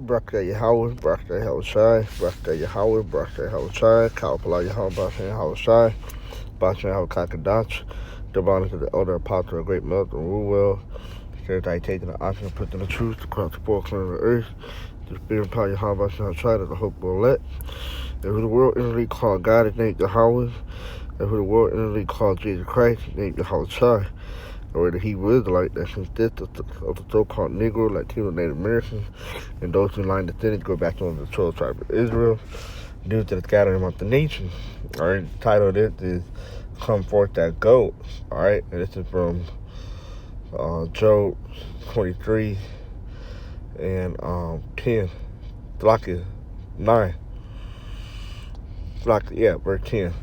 Baraka Yahweh, Baraka Yahushai, Baraka Yahweh, Baraka Yahushai, Kalpala Yahweh, Baraka Yahushai, Baraka Yahweh Kakadach, Divine to the elder apostle of great milk and rule well. Says I take the option of putting the truth across the four corners of the earth. The spirit of power Yahweh Yahushai that the hope will let. And who the world inwardly called God is named Yahweh. And who the world inwardly called Jesus Christ is named Yahushai. Or the Hebrew Israelite that consists of the so-called Negro, Latino, Native Americans, and those who line descendants go back to the 12 tribe of Israel, due to the scattering among the nations. Alright, the title of this is Come Forth That Goat. Alright, and this is from Job 23 and 10. Slokia 9. Slokia, yeah, verse 10.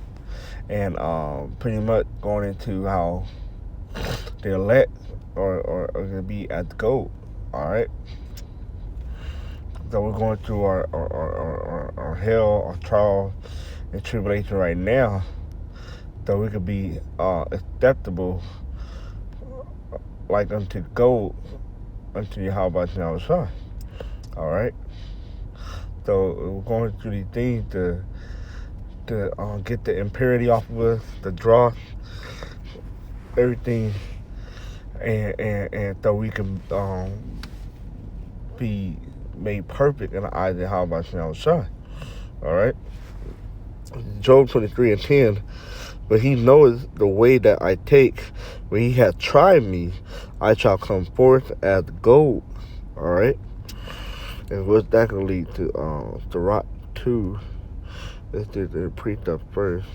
And pretty much going into how the elect are going to be at the goat. Alright? So we're going through our hell, our trial, and tribulation right now. So we could be acceptable like unto gold unto Yahweh Shah. Alright? So we're going through these things to get the impurity off of us, the dross, everything, and so we can be made perfect in the eyes of Yahweh Shah. Alright? Job 23 and 10. But he knows the way that I take. When he hath tried me, I shall come forth as gold. Alright? And what's that going to lead to? Sirach 2. Let's do the precept first.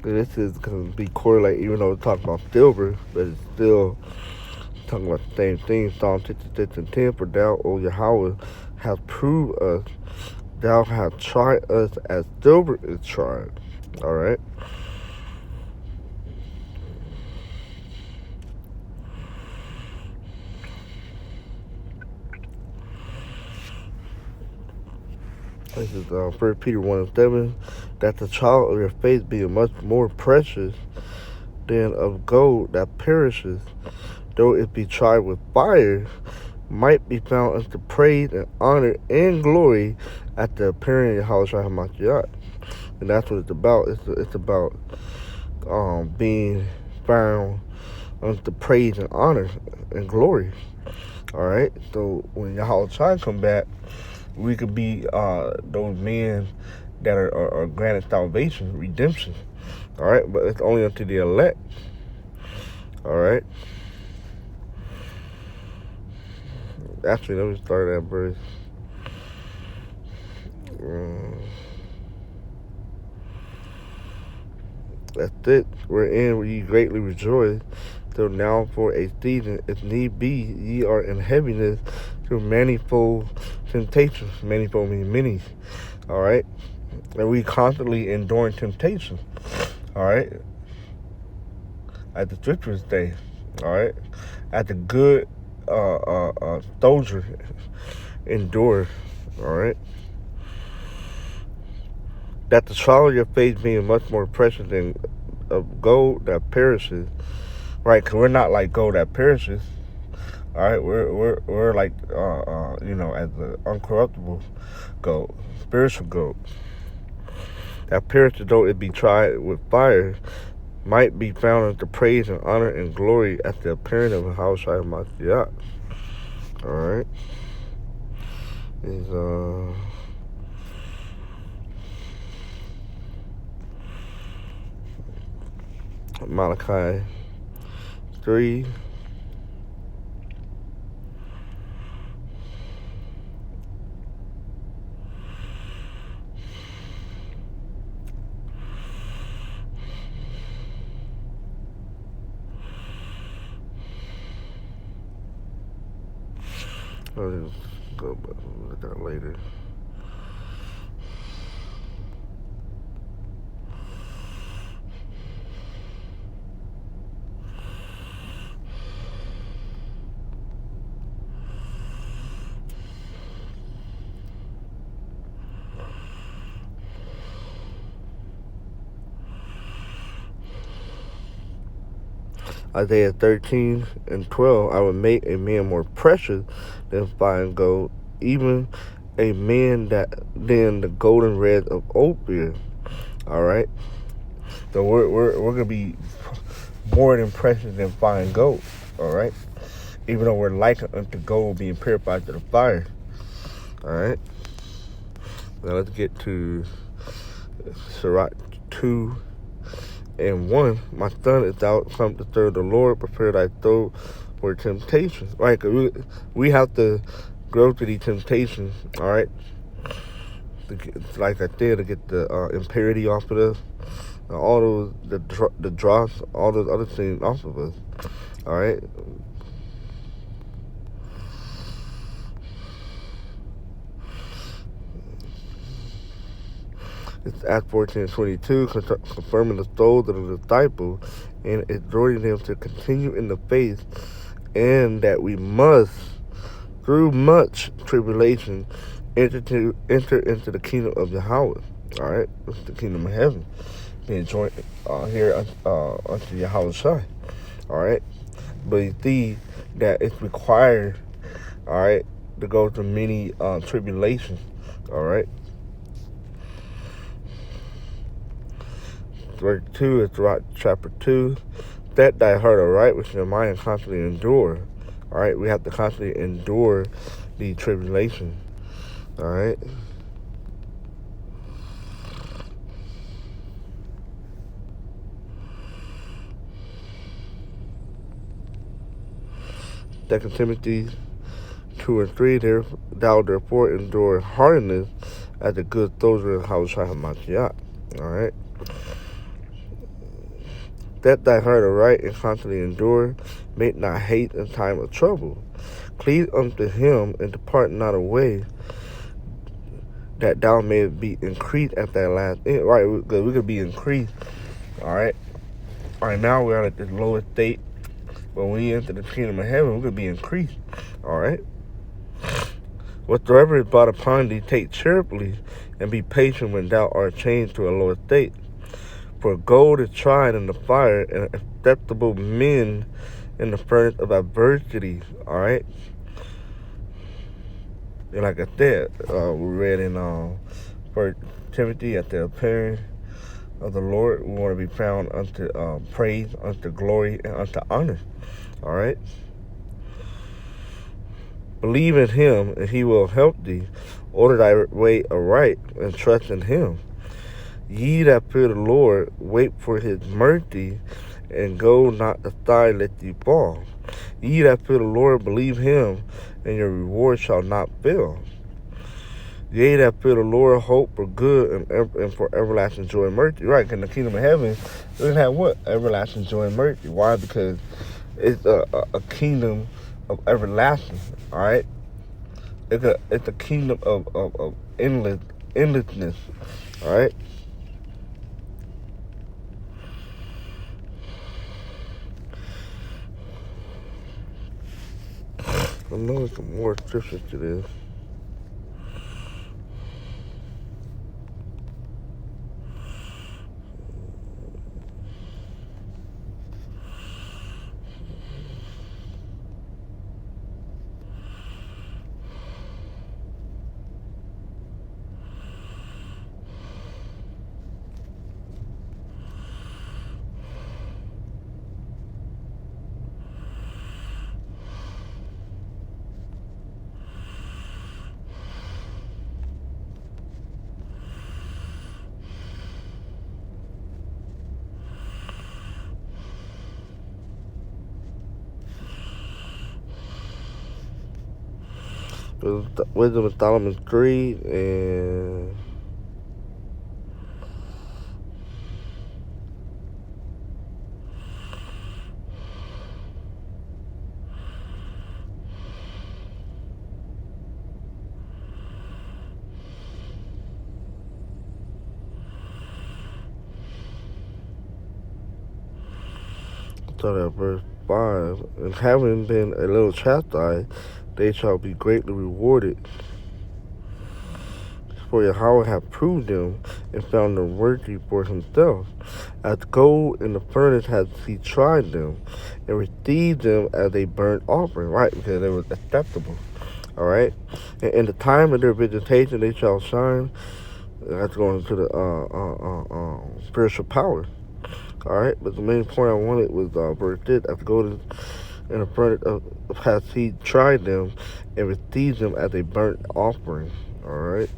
This is going to be correlated, even though we're talking about silver, but it's still talking about the same thing. Psalm 66 and 10. For thou, O Yahweh, hast proved us. Thou hast tried us as silver is tried. Alright? This is 1 Peter 1 and 7. That the trial of your faith being much more precious than of gold that perishes, though it be tried with fire, might be found unto praise and honor and glory at the appearing of Yahweh HaMashiach. And that's what it's about. It's about being found unto praise and honor and glory. Alright? So when Yahweh come back, we could be those men that are granted salvation, redemption. Alright? But it's only unto the elect. Alright? Actually, let me start at verse. That's it. Wherein ye greatly rejoice, till now for a season, if need be, ye are in heaviness through manifold temptations. Manifold means many. Alright? And we constantly enduring temptation. Alright? At the scriptures day. Alright? At the good soldier endure. Alright? That the trial of your faith being much more precious than of gold that perishes. Right? Because we're not like gold that perishes. Alright? We're like as the uncorruptible gold, spiritual gold. That perishes, though it be tried with fire, might be found unto praise and honor and glory at the appearing of Yahweh HaMashiach. Alright? Is Malachi 3. I'll just go back and look at that later. Isaiah 13:12, I will make a man more precious than fine gold, even a man than the golden red of Ophir. All right, so we're gonna be more than precious than fine gold. All right, even though we're likened unto gold being purified to the fire. All right, now let's get to Sirach 2:1. My son, if thou come to serve the Lord, prepare thy throat for temptation. Right? 'Cause we have to go through these temptations. All right. Like I said, to get the impurity off of us, all those the dross, all those other things off of us. All right. It's Acts 14:22, confirming the souls of the disciples and exhorting them to continue in the faith, and that we must, through much tribulation, enter into the kingdom of Yahweh. All right, it's the kingdom of heaven, being joined here unto Yahweh Shai. All right, but you see that it's required. All right, to go through many tribulations. All right. Verse 2 is throughout chapter 2. Set thy heart aright with your mind and constantly endure. All right, we have to constantly endure the tribulation. All right. Second Timothy 2:3. Thou therefore endure hardness as a good soldier of Yahushua HaMashiach. All right. Set thy heart aright and constantly endure. Make not hate in time of trouble. Cleave unto him and depart not away, that thou may be increased at that last end. Right, because we could be increased. All right. Right now we're at this lowest state. When we enter the kingdom of heaven, we could be increased. All right. Whatsoever is brought upon thee, take cheerfully, and be patient when thou art changed to a lower state. For gold is tried in the fire, and acceptable men in the furnace of adversity. All right. And like I said, we read in 1 Timothy, at the appearing of the Lord, we want to be found unto praise, unto glory, and unto honor. All right. Believe in him, and he will help thee. Order thy way aright, and trust in him. Ye that fear the Lord, wait for his mercy, and go not aside lest ye fall. Ye that fear the Lord, believe him, and your reward shall not fail. Yea, that fear the Lord, hope for good and for everlasting joy and mercy. Right, in the kingdom of heaven, we're going to have what? Everlasting joy and mercy. Why? Because it's a kingdom of everlasting. All right? It's a kingdom of endlessness. All right? I know there's some more scriptures to this. Wisdom of Solomon 3 and Started at verse 5. And having been a little chastised, they shall be greatly rewarded. For Yahweh hath proved them and found them worthy for himself. As gold in the furnace hath he tried them and received them as a burnt offering, right? Because they were acceptable. All right. And in the time of their visitation, they shall shine. That's going to the spiritual power. All right. But the main point I wanted was verse 6. As gold in the furnace hath he tried them and received them as a burnt offering. All right.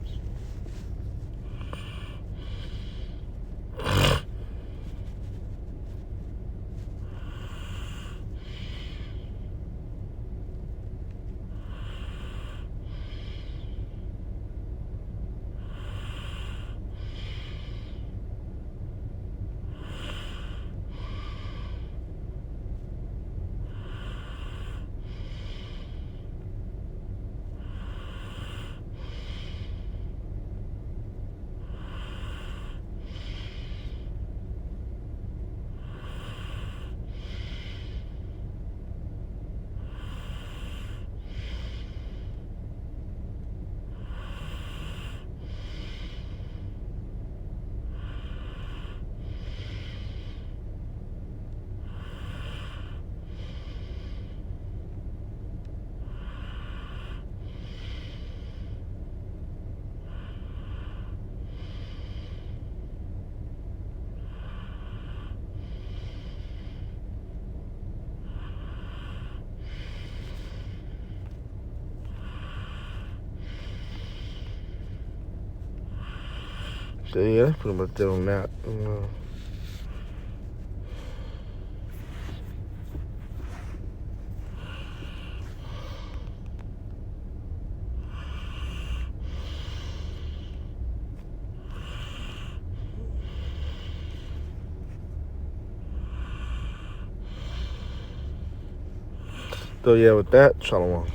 So yeah, that's pretty much it on that. So yeah, with that, shalom.